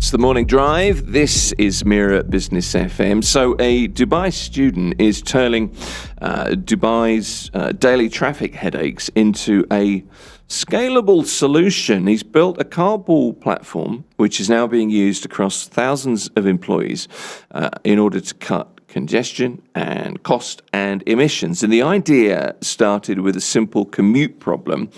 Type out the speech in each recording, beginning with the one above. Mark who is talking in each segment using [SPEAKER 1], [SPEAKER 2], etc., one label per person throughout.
[SPEAKER 1] It's the Morning Drive. This is Mira Business FM. So a Dubai student is turning Dubai's daily traffic headaches into a scalable solution. He's built a carpool platform, which is now being used across thousands of employees in order to cut congestion and cost and emissions. And the idea started with a simple commute problem,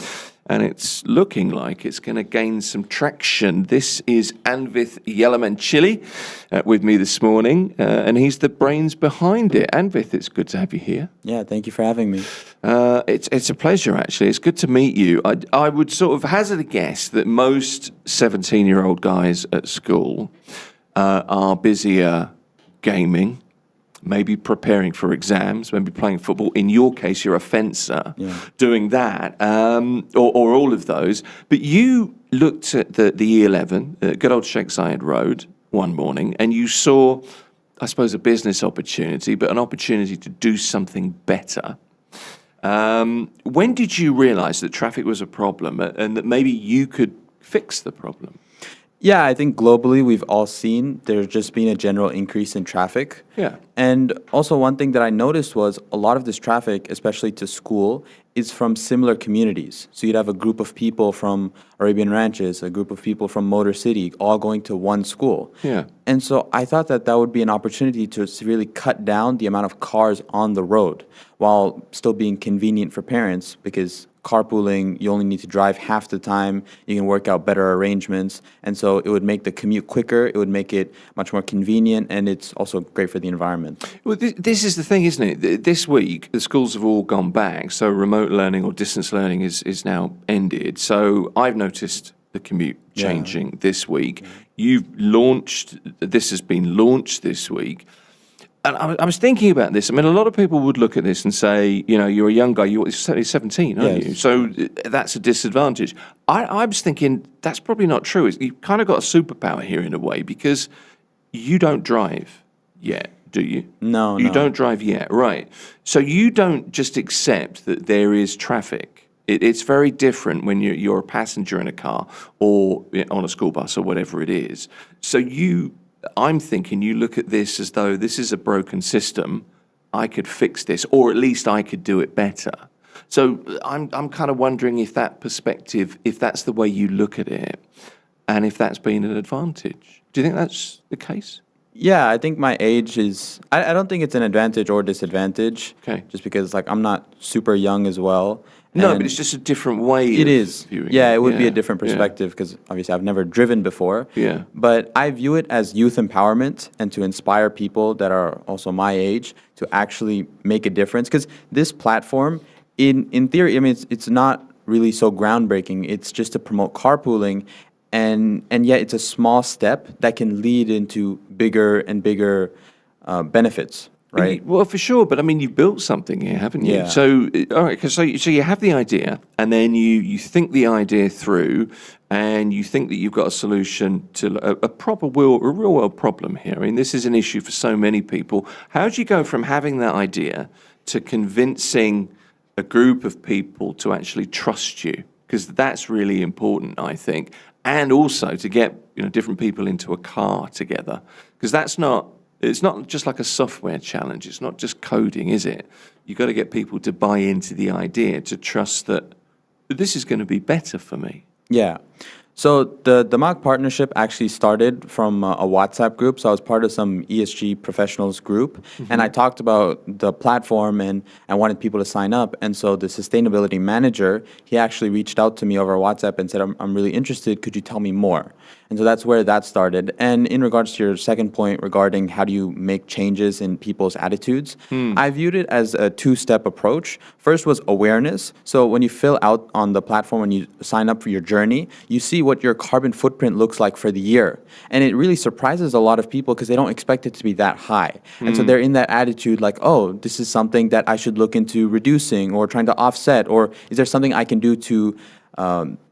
[SPEAKER 1] and it's looking like it's going to gain some traction. This is Anvith Yelamanchili with me this morning, and he's the brains behind it. Anvith, it's good to have you here.
[SPEAKER 2] Yeah, thank you for having me.
[SPEAKER 1] It's a pleasure, actually. It's good to meet you. I would sort of hazard a guess that most 17-year-old guys at school are busier gaming, maybe preparing for exams, maybe playing football. In your case, you're a fencer, doing that, or all of those. But you looked at the E11, good old Sheikh Zayed Road, one morning, and you saw, I suppose, a business opportunity, but an opportunity to do something better. When did you realize that traffic was a problem and that maybe you could fix the problem?
[SPEAKER 2] Yeah, I think globally we've all seen there's just been a general increase in traffic.
[SPEAKER 1] Yeah.
[SPEAKER 2] And also one thing that I noticed was a lot of this traffic, especially to school, is from similar communities. So you'd have a group of people from Arabian Ranches, a group of people from Motor City, all going to one school.
[SPEAKER 1] Yeah.
[SPEAKER 2] And so I thought that that would be an opportunity to really cut down the amount of cars on the road while still being convenient for parents, because carpooling, you only need to drive half the time, you can work out better arrangements, and so it would make the commute quicker, it would make it much more convenient, and it's also great for the environment.
[SPEAKER 1] Well, this is the thing, isn't it? This week, the schools have all gone back, so remote learning or distance learning is now ended. So I've noticed the commute changing this week. This has been launched this week. And I was thinking about this. I mean, a lot of people would look at this and say, you know, you're a young guy, you're 17, aren't you? So that's a disadvantage. I was thinking that's probably not true. You've kind of got a superpower here in a way, because you don't drive yet, do you?
[SPEAKER 2] No.
[SPEAKER 1] You don't drive yet, right. So you don't just accept that there is traffic. It's very different when you're a passenger in a car or on a school bus or whatever it is. So I'm thinking you look at this as though this is a broken system. I could fix this, or at least I could do it better. So I'm kind of wondering if that perspective, if that's the way you look at it, and if that's been an advantage. Do you think that's the case?
[SPEAKER 2] Yeah, I think my age is, I don't think it's an advantage or disadvantage.
[SPEAKER 1] Okay.
[SPEAKER 2] Just because I'm not super young as well.
[SPEAKER 1] No, but it's just a different way
[SPEAKER 2] it
[SPEAKER 1] of
[SPEAKER 2] is.
[SPEAKER 1] viewing
[SPEAKER 2] Yeah,
[SPEAKER 1] it.
[SPEAKER 2] it would be a different perspective, because obviously I've never driven before.
[SPEAKER 1] Yeah.
[SPEAKER 2] But I view it as youth empowerment and to inspire people that are also my age to actually make a difference. Because this platform, in theory, I mean, it's not really so groundbreaking. It's just to promote carpooling, and yet it's a small step that can lead into bigger and bigger benefits. Right.
[SPEAKER 1] Well, for sure. But I mean, you've built something here, haven't you?
[SPEAKER 2] Yeah.
[SPEAKER 1] So, all right. So you have the idea, and then you think the idea through, and you think that you've got a solution to a real world problem here. I mean, this is an issue for so many people. How do you go from having that idea to convincing a group of people to actually trust you? Because that's really important, I think, and also to get different people into a car together, because it's not just like a software challenge. It's not just coding, is it? You've got to get people to buy into the idea, to trust that this is going to be better for me.
[SPEAKER 2] Yeah. So the DAMAC partnership actually started from a WhatsApp group. So I was part of some ESG professionals group, and I talked about the platform and I wanted people to sign up. And so the sustainability manager, he actually reached out to me over WhatsApp and said, I'm really interested. Could you tell me more? And so that's where that started. And in regards to your second point regarding how do you make changes in people's attitudes, I viewed it as a two-step approach. First was awareness. So when you fill out on the platform, when you sign up for your journey, you see what your carbon footprint looks like for the year. And it really surprises a lot of people because they don't expect it to be that high. And so they're in that attitude like, oh, this is something that I should look into reducing or trying to offset, or is there something I can do to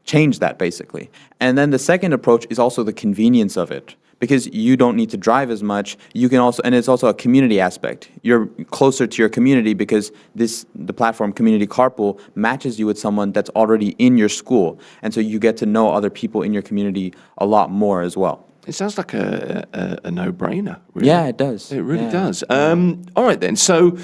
[SPEAKER 2] change that, basically. And then the second approach is also the convenience of it, because you don't need to drive as much. You can also, and it's also a community aspect. You're closer to your community because the platform Community Carpool matches you with someone that's already in your school. And so you get to know other people in your community a lot more as well.
[SPEAKER 1] It sounds like a no-brainer, really.
[SPEAKER 2] Yeah, it does.
[SPEAKER 1] It really
[SPEAKER 2] Yeah.
[SPEAKER 1] does. All right, then. So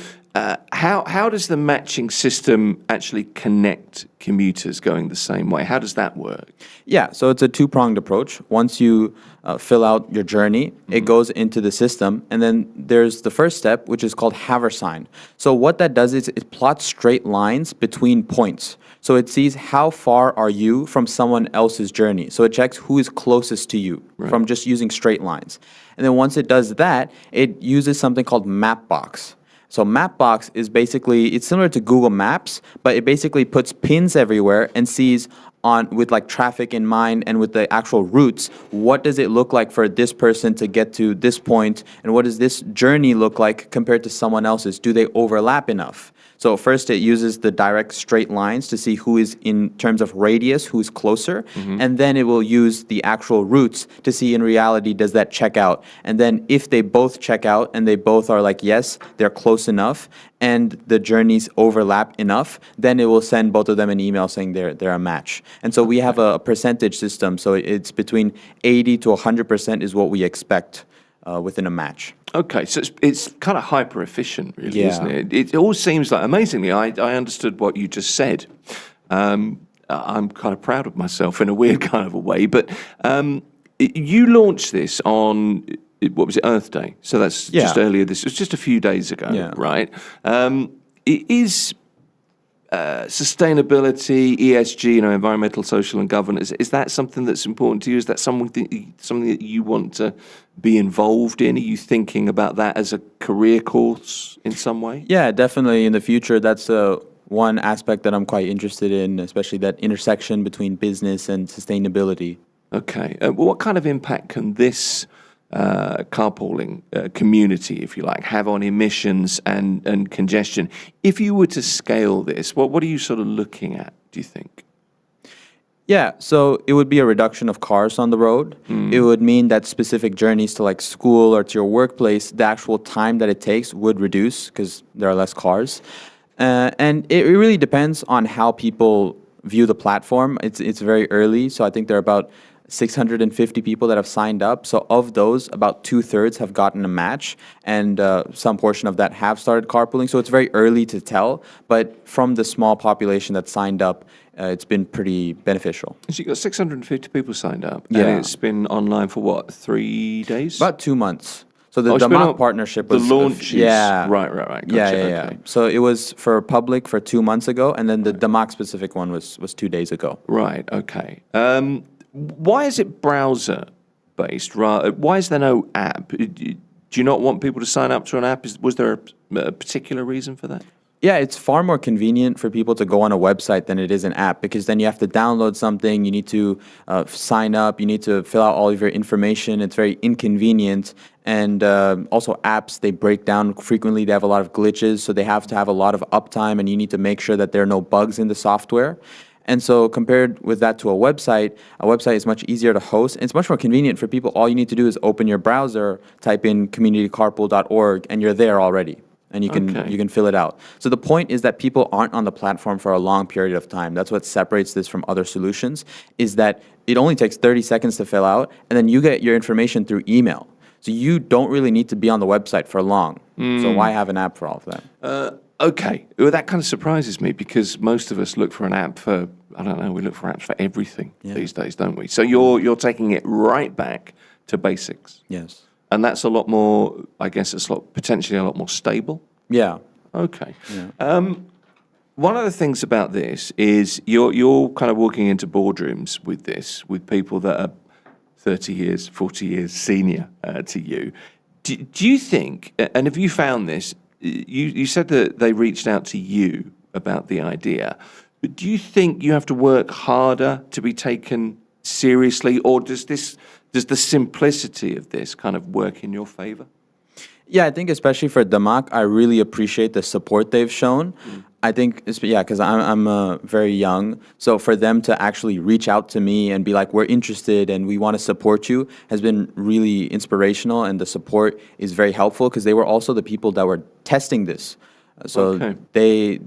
[SPEAKER 1] how does the matching system actually connect commuters going the same way? How does that work?
[SPEAKER 2] Yeah, so it's a two-pronged approach. Once you fill out your journey, it goes into the system, and then there's the first step, which is called haversign. So what that does is it plots straight lines between points. So it sees how far are you from someone else's journey. So it checks who is closest to you from just using straight lines. And then once it does that, it uses something called Mapbox. So Mapbox is basically, it's similar to Google Maps, but it basically puts pins everywhere and sees on with like traffic in mind and with the actual routes, what does it look like for this person to get to this point, and what does this journey look like compared to someone else's? Do they overlap enough? So first it uses the direct straight lines to see who is in terms of radius, who's closer, and then it will use the actual routes to see in reality, does that check out? And then if they both check out and they both are like, yes, they're close enough and the journeys overlap enough, then it will send both of them an email saying they're a match. And so we have a percentage system, so it's between 80 to 100% is what we expect within a match.
[SPEAKER 1] Okay, so it's kind of hyper efficient, really,
[SPEAKER 2] Yeah.
[SPEAKER 1] isn't it? It all seems like, amazingly, I understood what you just said. I'm kind of proud of myself in a weird kind of a way, but you launched this on, what was it, Earth Day? So that's
[SPEAKER 2] Yeah.
[SPEAKER 1] just earlier this, it was just a few days ago,
[SPEAKER 2] Yeah.
[SPEAKER 1] right? Is sustainability, ESG, environmental, social, and governance, is that something that's important to you? Is that something that you want to be involved in? Are you thinking about that as a career course in some way?
[SPEAKER 2] Yeah, definitely. In the future, that's one aspect that I'm quite interested in, especially that intersection between business and sustainability.
[SPEAKER 1] Okay. Well, what kind of impact can this carpooling community, if you like, have on emissions and congestion? If you were to scale this, what are you sort of looking at, do you think?
[SPEAKER 2] Yeah, so it would be a reduction of cars on the road. It would mean that specific journeys to like school or to your workplace, the actual time that it takes would reduce because there are less cars. And it really depends on how people view the platform. It's very early, so I think there are about 650 people that have signed up. So of those, about 2/3 have gotten a match, and some portion of that have started carpooling. So it's very early to tell, but from the small population that signed up, it's been pretty beneficial.
[SPEAKER 1] So you got 650 people signed up,
[SPEAKER 2] Yeah.
[SPEAKER 1] and it's been online for what, 3 days?
[SPEAKER 2] About 2 months. So the
[SPEAKER 1] Oh, it's been
[SPEAKER 2] DAMAC
[SPEAKER 1] on-
[SPEAKER 2] partnership
[SPEAKER 1] the
[SPEAKER 2] was...
[SPEAKER 1] launch is-
[SPEAKER 2] Yeah.
[SPEAKER 1] right.
[SPEAKER 2] Yeah,
[SPEAKER 1] Gotcha,
[SPEAKER 2] yeah.
[SPEAKER 1] okay.
[SPEAKER 2] So it was for public for 2 months ago, and then the DAMAC specific one was 2 days ago.
[SPEAKER 1] Right, okay. Why is it browser-based? Why is there no app? Do you not want people to sign up to an app? Was there a particular reason for that?
[SPEAKER 2] Yeah, it's far more convenient for people to go on a website than it is an app, because then you have to download something, you need to sign up, you need to fill out all of your information. It's very inconvenient. And also apps, they break down frequently. They have a lot of glitches, so they have to have a lot of uptime, and you need to make sure that there are no bugs in the software. And so compared with that to a website is much easier to host. And it's much more convenient for people. All you need to do is open your browser, type in communitycarpool.org, and you're there already. And you can
[SPEAKER 1] Okay.
[SPEAKER 2] you can fill it out. So the point is that people aren't on the platform for a long period of time. That's what separates this from other solutions, is that it only takes 30 seconds to fill out, and then you get your information through email. So you don't really need to be on the website for long. So why have an app for all of that?
[SPEAKER 1] Okay, well, that kind of surprises me because most of us look for an app for, I don't know, we look for apps for everything these days, don't we? So you're taking it right back to basics.
[SPEAKER 2] Yes.
[SPEAKER 1] And that's a lot more, I guess it's potentially a lot more stable.
[SPEAKER 2] Yeah.
[SPEAKER 1] Okay. One of the things about this is you're kind of walking into boardrooms with this, with people that are 30 years, 40 years senior to you. Do you think, and have you found this, you said that they reached out to you about the idea, but do you think you have to work harder to be taken seriously, or does the simplicity of this kind of work in your favor?
[SPEAKER 2] Yeah, I think especially for DAMAC, I really appreciate the support they've shown. I think, because I'm very young, so for them to actually reach out to me and be like, we're interested and we want to support you, has been really inspirational, and the support is very helpful because they were also the people that were testing this. So
[SPEAKER 1] Okay.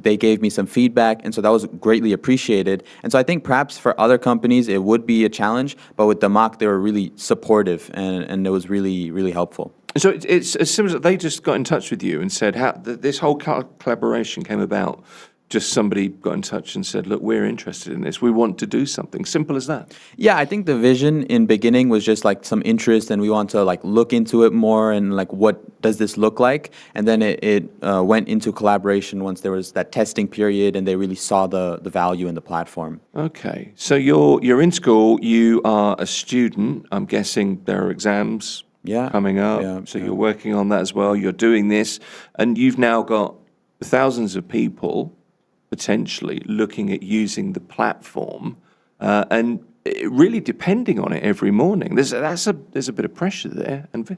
[SPEAKER 2] they gave me some feedback, and so that was greatly appreciated. And so I think perhaps for other companies it would be a challenge, but with DAMAC they were really supportive, and it was really, really helpful.
[SPEAKER 1] So it's as simple as they just got in touch with you and said how this whole collaboration came about. Just somebody got in touch and said, look, we're interested in this. We want to do something. Simple as that.
[SPEAKER 2] Yeah, I think the vision in beginning was just like some interest, and we want to like look into it more and like what does this look like, and then it went into collaboration once there was that testing period and they really saw the value in the platform.
[SPEAKER 1] Okay. So you're in school. You are a student. I'm guessing there are exams coming up.
[SPEAKER 2] Yeah,
[SPEAKER 1] So you're working on that as well. You're doing this, and you've now got thousands of people potentially looking at using the platform and really depending on it every morning. There's a bit of pressure there, and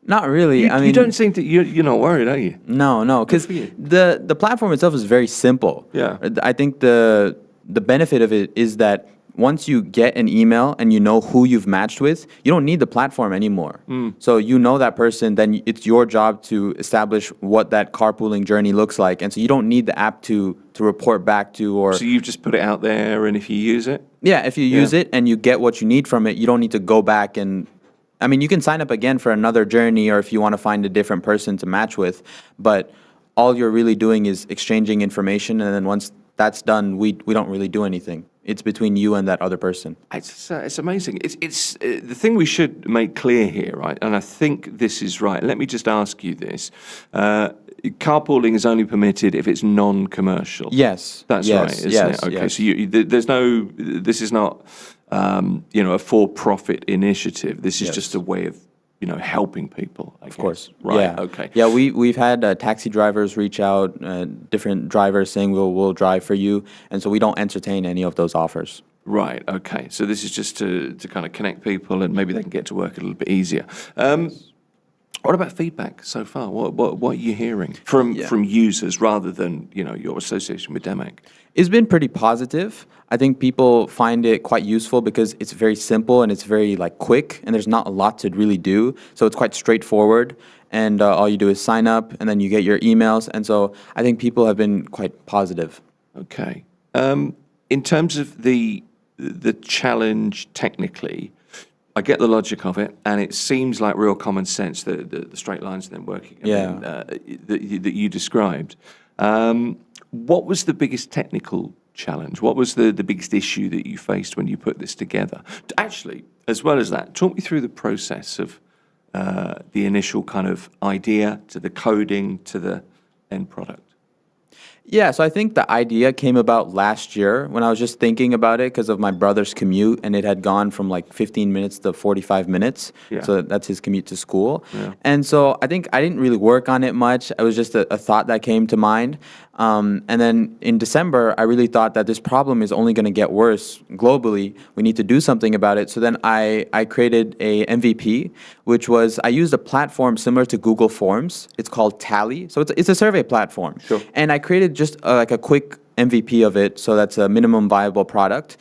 [SPEAKER 2] Not really. I mean,
[SPEAKER 1] you don't think that you're not worried, are you?
[SPEAKER 2] No, because
[SPEAKER 1] for you.
[SPEAKER 2] the platform itself is very simple.
[SPEAKER 1] Yeah.
[SPEAKER 2] I think the benefit of it is that once you get an email and you know who you've matched with, you don't need the platform anymore. So you know that person, then it's your job to establish what that carpooling journey looks like. And so you don't need the app to report back to, or...
[SPEAKER 1] So you've just put it out there, and if you use it?
[SPEAKER 2] Yeah, if you use it and you get what you need from it, you don't need to go back and... I mean, you can sign up again for another journey, or if you want to find a different person to match with, but all you're really doing is exchanging information, and then once that's done, we don't really do anything. It's between you and that other person.
[SPEAKER 1] It's amazing. It's the thing we should make clear here, right? And I think this is right. Let me just ask you this. Carpooling is only permitted if it's non-commercial.
[SPEAKER 2] Yes.
[SPEAKER 1] That's right, isn't it? Okay,
[SPEAKER 2] yes.
[SPEAKER 1] so there's no, this is not, a for-profit initiative. This is just a way of, helping people. I guess.
[SPEAKER 2] Of course.
[SPEAKER 1] Right,
[SPEAKER 2] Yeah.
[SPEAKER 1] okay.
[SPEAKER 2] Yeah, we've had taxi drivers reach out, different drivers saying we'll drive for you, and so we don't entertain any of those offers.
[SPEAKER 1] Right, okay. So this is just to kind of connect people, and maybe they can get to work a little bit easier. What about feedback so far? What are you hearing from users rather than, your association with DAMAC?
[SPEAKER 2] It's been pretty positive. I think people find it quite useful because it's very simple and it's very like quick, and there's not a lot to really do. So it's quite straightforward, and all you do is sign up and then you get your emails. And so I think people have been quite positive.
[SPEAKER 1] Okay. In terms of the challenge technically, I get the logic of it, and it seems like real common sense, the straight lines then working that you described. What was the biggest technical challenge? What was the biggest issue that you faced when you put this together? Actually, as well as that, talk me through the process of the initial kind of idea to the coding to the end product.
[SPEAKER 2] Yeah, so I think the idea came about last year when I was just thinking about it because of my brother's commute, and it had gone from like 15 minutes to 45 minutes.
[SPEAKER 1] Yeah.
[SPEAKER 2] So that's his commute to school.
[SPEAKER 1] Yeah.
[SPEAKER 2] And so I think I didn't really work on it much. It was just a thought that came to mind. And then in December, I really thought that this problem is only going to get worse globally. We need to do something about it. So then I created a MVP, which was I used a platform similar to Google Forms. It's called Tally. So it's a survey platform.
[SPEAKER 1] Sure.
[SPEAKER 2] And I created just like a quick MVP of it, so that's a minimum viable product,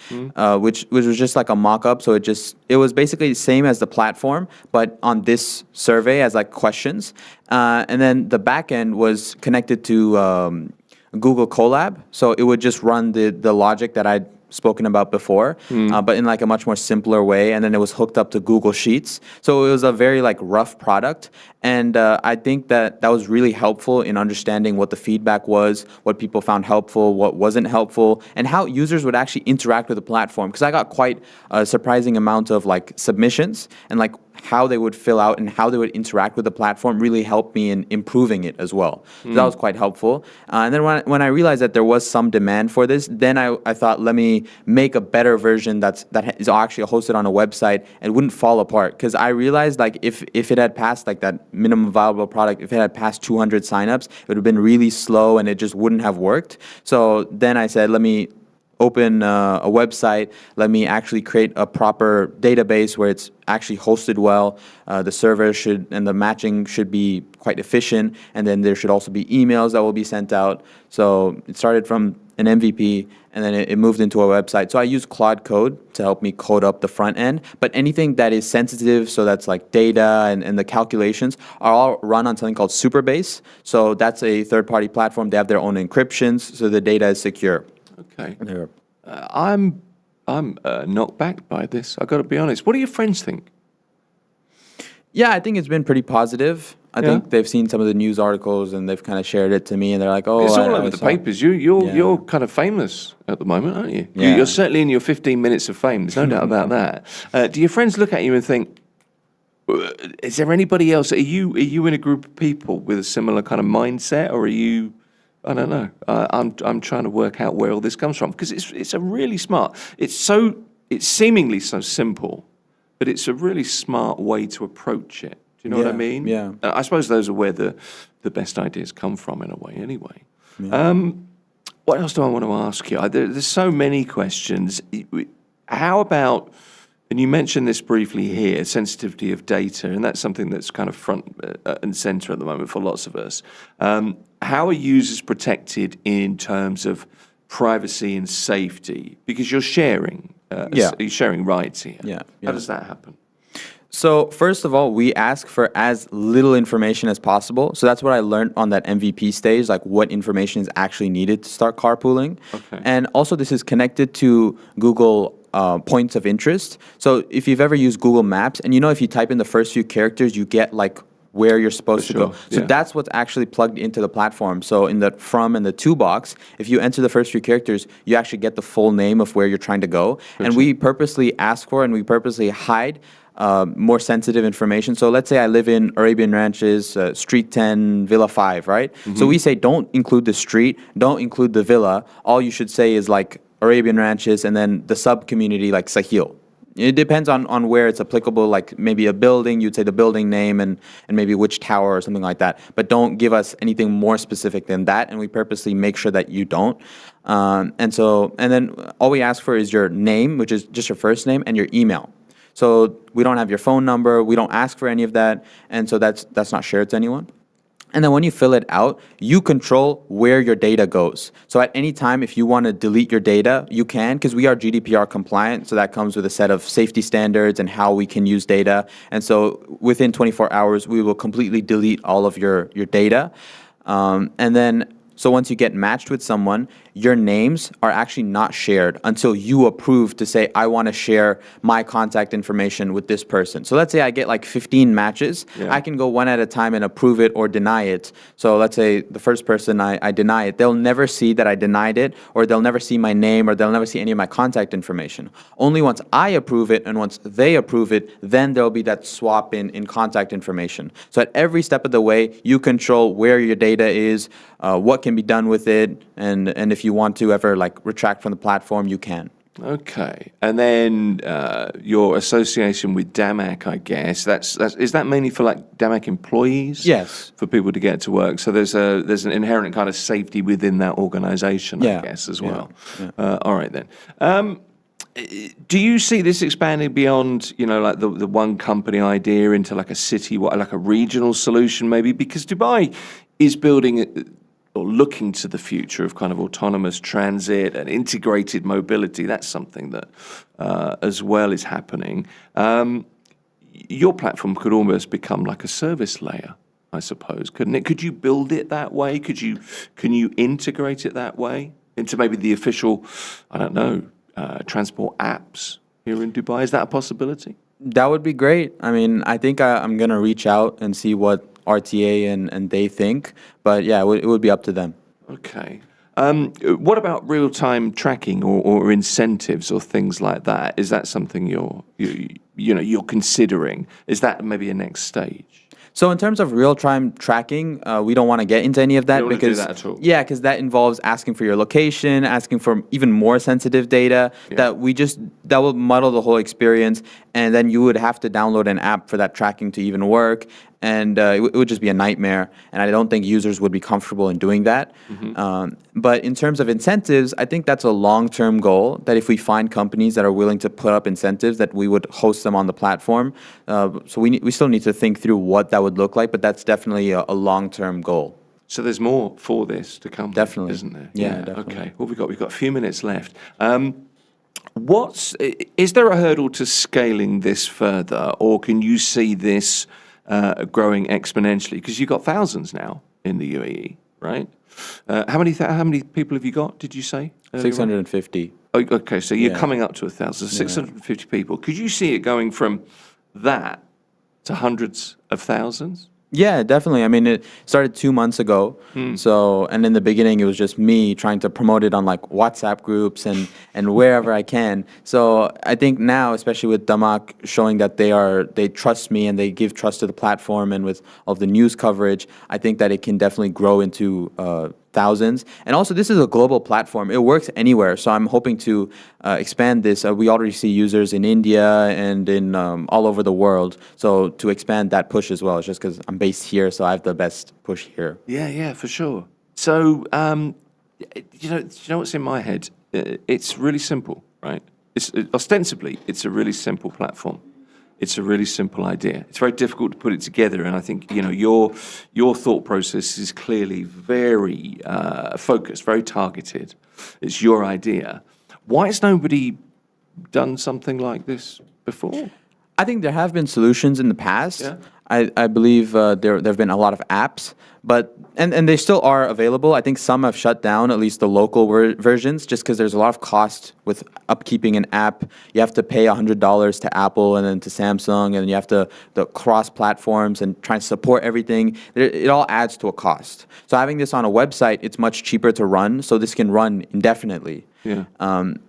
[SPEAKER 2] which was just like a mock-up. So it was basically the same as the platform, but on this survey as like questions. And then the back end was connected to Google Colab, so it would just run the logic that I'd spoken about before, but in like a much more simpler way. And then it was hooked up to Google Sheets. So it was a very like rough product. And I think that was really helpful in understanding what the feedback was, what people found helpful, what wasn't helpful, and how users would actually interact with the platform. Because I got quite a surprising amount of like submissions, and like how they would fill out and how they would interact with the platform really helped me in improving it as well. So that was quite helpful. And then when I realized that there was some demand for this, then I thought, let me make a better version that is actually hosted on a website and wouldn't fall apart. Because I realized like if it had passed like that minimum viable product, if it had passed 200 signups, it would have been really slow and it just wouldn't have worked. So then I said, let me open a website, let me actually create a proper database where it's actually hosted well, the server and the matching should be quite efficient, and then there should also be emails that will be sent out. So it started from an MVP, and then it moved into a website. So I use Claude Code to help me code up the front end. But anything that is sensitive, so that's like data and the calculations, are all run on something called Superbase. So that's a third-party platform. They have their own encryptions, so the data is secure.
[SPEAKER 1] Okay. I'm knocked back by this. I've got to be honest. What do your friends think?
[SPEAKER 2] Yeah, I think it's been pretty positive. I
[SPEAKER 1] Yeah.
[SPEAKER 2] think they've seen some of the news articles and they've kind of shared it to me, and they're like, "Oh,
[SPEAKER 1] It's all
[SPEAKER 2] I
[SPEAKER 1] over the
[SPEAKER 2] saw-"
[SPEAKER 1] papers. You're
[SPEAKER 2] Yeah.
[SPEAKER 1] kind of famous at the moment, aren't you?
[SPEAKER 2] Yeah.
[SPEAKER 1] You're certainly in your 15 minutes of fame. There's no doubt about that. Do your friends look at you and think, is there anybody else? Are you in a group of people with a similar kind of mindset, or are you? I don't know. I'm trying to work out where all this comes from, because it's a really smart. It's seemingly so simple, but it's a really smart way to approach it. Do you know what I
[SPEAKER 2] Yeah,
[SPEAKER 1] mean?
[SPEAKER 2] yeah.
[SPEAKER 1] I suppose those are where the best ideas come from, in a way, anyway. What else do I want to ask you? There's so many questions. How about, and you mentioned this briefly here, sensitivity of data, and that's something that's kind of front and center at the moment for lots of us. How are users protected in terms of privacy and safety? Because you're sharing, you're sharing rights here.
[SPEAKER 2] Yeah,
[SPEAKER 1] How does that happen?
[SPEAKER 2] So first of all, we ask for as little information as possible. So that's what I learned on that MVP stage, like what information is actually needed to start carpooling.
[SPEAKER 1] Okay.
[SPEAKER 2] And also this is connected to Google points of interest. So if you've ever used Google Maps, and if you type in the first few characters, you get like where you're supposed to go. So that's what's actually plugged into the platform. So in the from and the to box, if you enter the first few characters, you actually get the full name of where you're trying to go. And we purposely ask for and we purposely hide more sensitive information. So let's say I live in Arabian Ranches, Street 10, Villa 5, right? So we say don't include the street, don't include the villa. All you should say is like Arabian Ranches and then the sub-community like Sahil. It depends on where it's applicable, like maybe a building, you'd say the building name and maybe which tower or something like that. But don't give us anything more specific than that, and we purposely make sure that you don't. And then all we ask for is your name, which is just your first name, and your email. So we don't have your phone number, we don't ask for any of that, and so that's not shared to anyone. And then when you fill it out, you control where your data goes. So at any time, if you want to delete your data, you can, because we are GDPR compliant. So that comes with a set of safety standards and how we can use data. And so within 24 hours, we will completely delete all of your data. So once you get matched with someone, your names are actually not shared until you approve to say, I want to share my contact information with this person. So let's say I get like 15 matches.
[SPEAKER 1] Yeah.
[SPEAKER 2] I can go one at a time and approve it or deny it. So let's say the first person I deny it, they'll never see that I denied it, or they'll never see my name, or they'll never see any of my contact information. Only once I approve it and once they approve it, then there'll be that swap in contact information. So at every step of the way, you control where your data is, what can be done with it, and if you want to ever like retract from the platform, you can.
[SPEAKER 1] Okay, and then your association with DAMAC, I guess is that mainly for like DAMAC employees?
[SPEAKER 2] Yes.
[SPEAKER 1] For people to get to work. So there's an inherent kind of safety within that organisation, I guess, as well. Yeah. All right then. Do you see this expanding beyond, like the one company idea into like a city, like a regional solution maybe? Because Dubai is building or looking to the future of kind of autonomous transit and integrated mobility. That's something that as well is happening. Your platform could almost become like a service layer, I suppose, couldn't it? Could you build it that way? Can you integrate it that way into maybe the official, I don't know, transport apps here in Dubai? Is that a possibility?
[SPEAKER 2] That would be great. I mean, I think I'm going to reach out and see what RTA and they think. But yeah, it would be up to them.
[SPEAKER 1] Okay. What about real-time tracking or incentives or things like that? Is that something you're considering? Is that maybe a next stage?
[SPEAKER 2] So in terms of real-time tracking, we don't want to get into any of that,
[SPEAKER 1] You don't want to
[SPEAKER 2] because
[SPEAKER 1] do that at all.
[SPEAKER 2] Yeah, because that involves asking for your location, asking for even more sensitive data that will muddle the whole experience, and then you would have to download an app for that tracking to even work, and it would just be a nightmare. And I don't think users would be comfortable in doing that. But in terms of incentives, I think that's a long-term goal. That if we find companies that are willing to put up incentives, that we would host them on the platform. So we still need to think through what that would look like, but that's definitely a long-term goal.
[SPEAKER 1] So there's more for this to come,
[SPEAKER 2] Definitely.
[SPEAKER 1] isn't there?
[SPEAKER 2] Yeah, definitely.
[SPEAKER 1] Okay. What have we got? We've got a few minutes left. Is there a hurdle to scaling this further, or can you see this growing exponentially? Because you've got thousands now in the UAE, right? How many people have you got? Did you say?
[SPEAKER 2] 650.
[SPEAKER 1] Oh, okay, so you're
[SPEAKER 2] Yeah.
[SPEAKER 1] coming up to 1,000, 650 people. Could you see it going from that to hundreds of thousands?
[SPEAKER 2] Yeah, definitely. I mean, it started 2 months ago. So, and in the beginning, it was just me trying to promote it on like WhatsApp groups and wherever I can. So I think now, especially with DAMAC showing that they trust me and they give trust to the platform, and with all of the news coverage, I think that it can definitely grow into thousands. And also, this is a global platform. It works anywhere. So I'm hoping to expand this. We already see users in India and in all over the world. So to expand that push as well, it's just because I'm based here, so I have the best push here.
[SPEAKER 1] Yeah, for sure. So, you know what's in my head? It's really simple, right? Ostensibly, it's a really simple platform. It's a really simple idea. It's very difficult to put it together, and I think your thought process is clearly very focused, very targeted. It's your idea. Why has nobody done something like this before?
[SPEAKER 2] I think there have been solutions in the past.
[SPEAKER 1] Yeah.
[SPEAKER 2] I believe there have been a lot of apps, but and they still are available. I think some have shut down, at least the local versions, just because there's a lot of cost with upkeeping an app. You have to pay $100 to Apple and then to Samsung, and you have to the cross platforms and try to support everything. It all adds to a cost. So having this on a website, it's much cheaper to run. So this can run indefinitely.
[SPEAKER 1] Yeah.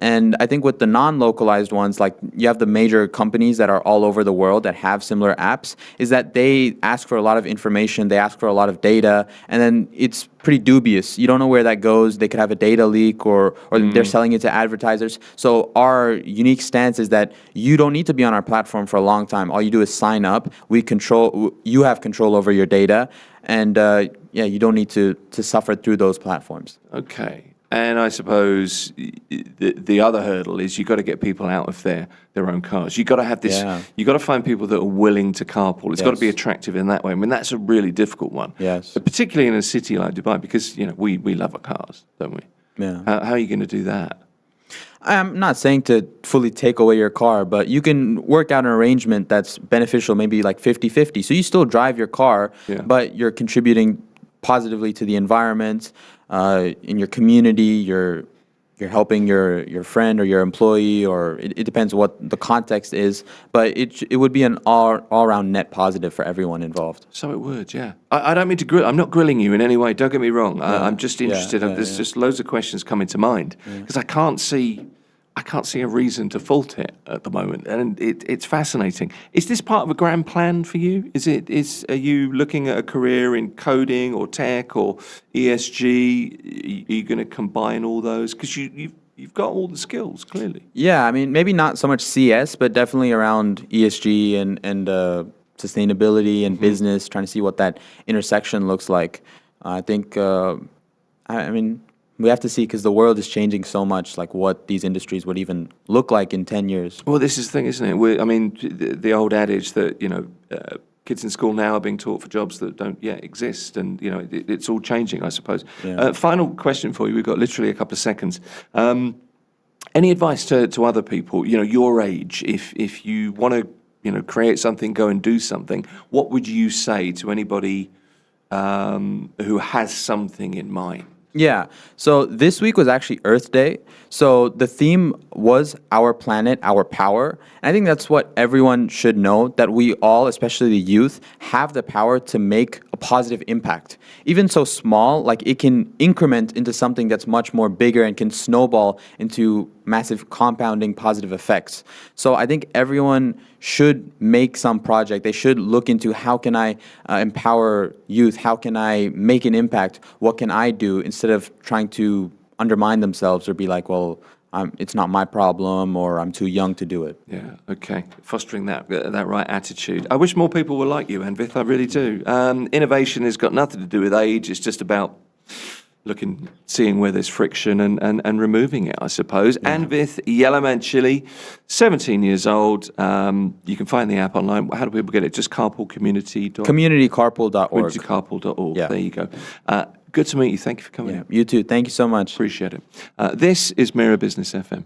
[SPEAKER 2] And I think with the non-localized ones, like you have the major companies that are all over the world that have similar apps, is that they ask for a lot of information, they ask for a lot of data, and then it's pretty dubious. You don't know where that goes. They could have a data leak, or they're selling it to advertisers. So our unique stance is that you don't need to be on our platform for a long time. All you do is sign up. You have control over your data, and you don't need to suffer through those platforms.
[SPEAKER 1] Okay. And I suppose the other hurdle is you've got to get people out of their own cars. You've got to have this.
[SPEAKER 2] Yeah.
[SPEAKER 1] You've got to find people that are willing to carpool. It's got to be
[SPEAKER 2] Yes.
[SPEAKER 1] attractive in that way. I mean, that's a really difficult one.
[SPEAKER 2] Yes.
[SPEAKER 1] Particularly in a city like Dubai, because we love our cars, don't we?
[SPEAKER 2] Yeah.
[SPEAKER 1] How are you going to do that?
[SPEAKER 2] I'm not saying to fully take away your car, but you can work out an arrangement that's beneficial, maybe like 50-50. So you still drive your car,
[SPEAKER 1] Yeah.
[SPEAKER 2] but you're contributing positively to the environment, in your community, you're helping your friend or your employee, or it depends what the context is, but it would be an all-around net positive for everyone involved.
[SPEAKER 1] So it would, yeah. I don't mean to grill. I'm not grilling you in any way. Don't get me wrong. I'm just interested. There's just loads of questions coming to mind because I can't see a reason to fault it at the moment, and it's fascinating. Is this part of a grand plan for you? Are you looking at a career in coding or tech or ESG? Are you going to combine all those? Because you've got all the skills clearly.
[SPEAKER 2] Yeah, I mean, maybe not so much CS, but definitely around ESG and sustainability and business, trying to see what that intersection looks like. I think, I mean, we have to see, because the world is changing so much, like what these industries would even look like in 10 years.
[SPEAKER 1] Well, this is the thing, isn't it? I mean, the old adage that, kids in school now are being taught for jobs that don't yet exist, and, it's all changing, I suppose.
[SPEAKER 2] Yeah.
[SPEAKER 1] Final question for you. We've got literally a couple of seconds. Any advice to other people, your age, if you want to, create something, go and do something, what would you say to anybody who has something in mind?
[SPEAKER 2] Yeah. So this week was actually Earth Day. So the theme was our planet, our power. And I think that's what everyone should know, that we all, especially the youth, have the power to make a positive impact. Even so small, like it can increment into something that's much more bigger and can snowball into massive compounding positive effects. So I think everyone should make some project. They should look into, how can I empower youth? How can I make an impact? What can I do? Instead of trying to undermine themselves or be like, well, it's not my problem, or I'm too young to do it.
[SPEAKER 1] Yeah, okay. Fostering that right attitude. I wish more people were like you, Anvith, I really do. Innovation has got nothing to do with age. It's just about seeing where there's friction and removing it, I suppose. And with Yellowman Chili, 17 years old. You can find the app online. How do people get it? Just carpool.community.
[SPEAKER 2] Communitycarpool.org.
[SPEAKER 1] Communitycarpool.org.
[SPEAKER 2] Yeah.
[SPEAKER 1] There you go. Good to meet you. Thank you for coming in.
[SPEAKER 2] You too. Thank you so much.
[SPEAKER 1] Appreciate it. This is Mira Business FM.